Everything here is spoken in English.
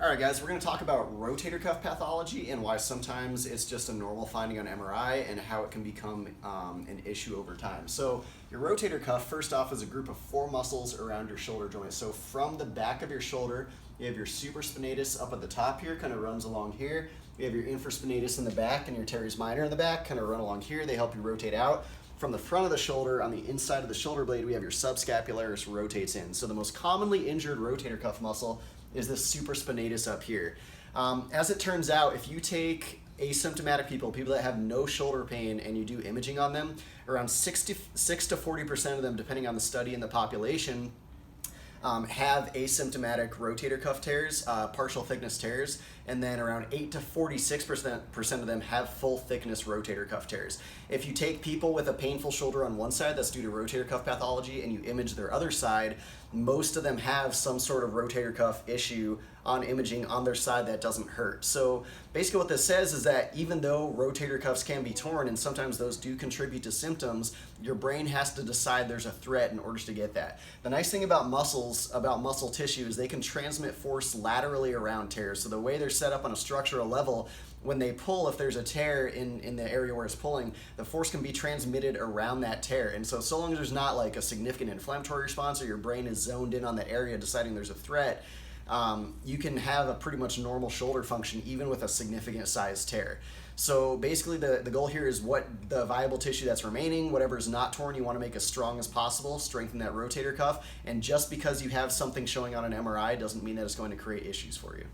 All right, guys, we're going to talk about rotator cuff pathology and why sometimes it's just a normal finding on MRI and how it can become an issue over time. So your rotator cuff, first off, is a group of 4 muscles around your shoulder joint. So from the back of your shoulder, you have your supraspinatus up at the top here, kind of runs along here. You have your infraspinatus in the back and your teres minor in the back, kind of run along here. They help you rotate out. From the front of the shoulder, on the inside of the shoulder blade, we have your subscapularis rotates in. So the most commonly injured rotator cuff muscle is this supraspinatus up here. As it turns out, if you take asymptomatic people that have no shoulder pain, and you do imaging on them, around 6 to 40% of them, depending on the study and the population, have asymptomatic rotator cuff tears, partial thickness tears, and then around 8 to 46% of them have full thickness rotator cuff tears. If you take people with a painful shoulder on one side, that's due to rotator cuff pathology, and you image their other side, most of them have some sort of rotator cuff issue on imaging on their side that doesn't hurt. So basically what this says is that even though rotator cuffs can be torn, and sometimes those do contribute to symptoms, your brain has to decide there's a threat in order to get that. The nice thing about muscles, about muscle tissue, is they can transmit force laterally around tears. So the way they're set up on a structural level, when they pull, if there's a tear in the area where it's pulling, the force can be transmitted around that tear. And so long as there's not like a significant inflammatory response, or your brain is zoned in on that area deciding there's a threat, you can have a pretty much normal shoulder function even with a significant size tear. So basically the goal here is what the viable tissue that's remaining, whatever is not torn, you want to make as strong as possible, strengthen that rotator cuff, and just because you have something showing on an MRI doesn't mean that it's going to create issues for you.